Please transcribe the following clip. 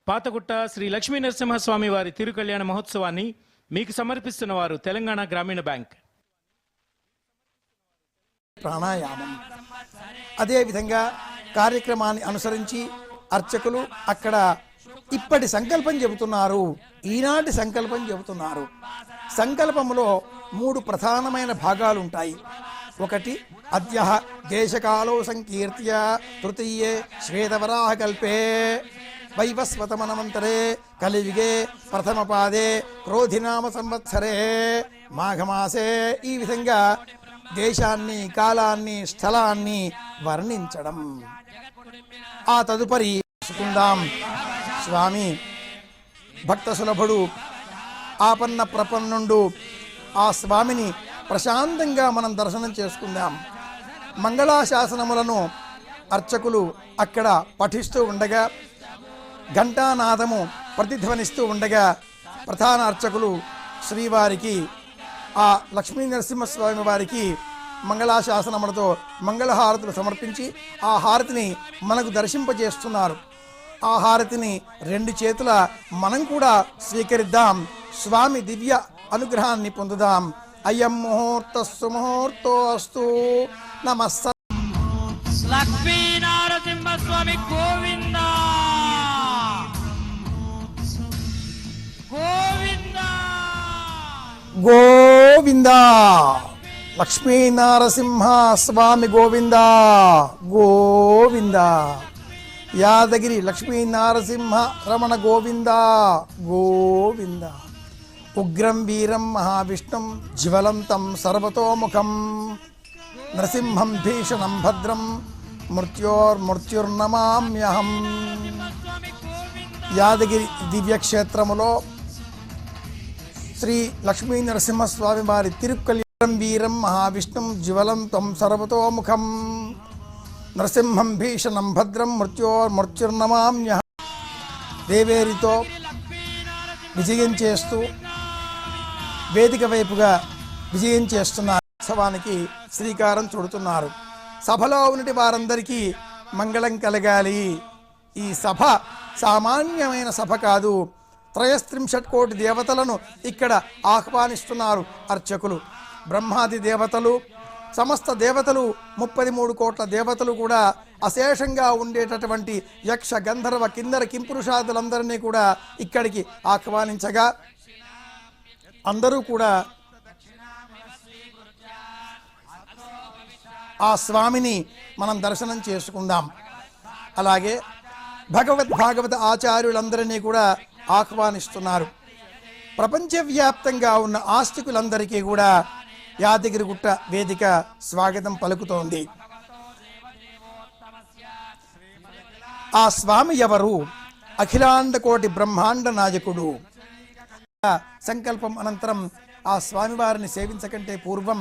పాతగుట్ట శ్రీ లక్ష్మీ నరసింహస్వామి వారి తిరుకళ్యాణ మహోత్సవాన్ని మీకు సమర్పిస్తున్న వారు తెలంగాణ గ్రామీణ బ్యాంక్. ప్రాణాయామం అదే విధంగా కార్యక్రమాన్ని అనుసరించి అర్చకులు అక్కడ ఇప్పటి సంకల్పం చెబుతున్నారు, ఈనాటి సంకల్పం చెబుతున్నారు. సంకల్పంలో 3 ప్రధానమైన భాగాలు ఉంటాయి. ఒకటి అద్య దేశకాలో సంకీర్త్య తృతీయే శ్వేతవరాహకల్పే వైవస్వతమనమంతరే కలియుగే ప్రథమ పాదే క్రోధినామ సంవత్సరే మాఘమాసే. ఈ విధంగా దేశాన్ని, కాలాన్ని, స్థలాన్ని వర్ణించడం. ఆ తదుపరి చూసుకుందాం. స్వామి భక్త సులభుడు, ఆపన్న ప్రపన్నుడు, ఆ స్వామిని ప్రశాంతంగా మనం దర్శనం చేసుకుందాం. మంగళాశాసనములను అర్చకులు అక్కడ పఠిస్తూ ఉండగా, ఘంటానాదము ప్రతిధ్వనిస్తూ ఉండగా, ప్రధాన అర్చకులు శ్రీవారికి, ఆ లక్ష్మీ నరసింహస్వామి వారికి మంగళాశాసనములతో మంగళహారతులు సమర్పించి ఆ హారతిని మనకు దర్శింపజేస్తున్నారు. ఆ హారతిని 2 చేతుల మనం కూడా స్వీకరిద్దాం. స్వామి దివ్య అనుగ్రహాన్ని పొందుదాం. అయం ముహూర్త సుముహూర్తో అస్తు. నమస్త లక్ష్మీ నరసింహస్వామి గోవింద గోవింద గోవింద. లక్ష్మీ నరసింహ స్వామి గోవింద గోవింద. యాదగిరి లక్ష్మీ నరసింహ రమణ గోవింద గోవింద. ఉగ్రం వీరం మహావిష్ణుం జ్వలంతం సర్వతోముఖం నరసింహం భీషణం భద్రం మృత్యుర్నమామ్యహం. యాదగిరి దివ్యక్షేత్రములో శ్రీ లక్ష్మీ నరసింహస్వామి వారి తిరుకళ్యాణం వీరం మహావిష్ణుం జ్వలంతం సర్వతోముఖం నరసింహం భీషణం భద్రం మృత్యుర్నమామ్యహం. దేవేరితో విజయం చేస్తూ వేదిక వైపుగా విజయం చేస్తున్న ఉత్సవానికి శ్రీకారం చుడుతున్నారు. సభలో ఉన్నటి వారందరికీ మంగళం కలగాలి. ఈ సభ సామాన్యమైన సభ కాదు. 33 కోటి దేవతలను ఇక్కడ ఆహ్వానిస్తున్నారు అర్చకులు. బ్రహ్మాది దేవతలు, సమస్త దేవతలు, 33 కోట్ల దేవతలు కూడా అశేషంగా ఉండేటటువంటి యక్ష గంధర్వ కిన్నర కింపురుషాదులందరినీ కూడా ఇక్కడికి ఆహ్వానించగా అందరూ కూడా ఆ స్వామిని మనం దర్శనం చేసుకుందాం. అలాగే భాగవత ఆచార్యులందరినీ కూడా ఆహ్వానిస్తున్నారు. ప్రపంచవ్యాప్తంగా ఉన్న ఆస్తికులందరికీ కూడా యాదగిరిగుట్ట వేదిక స్వాగతం పలుకుతోంది. ఆ స్వామి ఎవరు? అఖిలాండ కోటి బ్రహ్మాండ నాయకుడు. సంకల్పం అనంతరం ఆ స్వామివారిని సేవించకంటే పూర్వం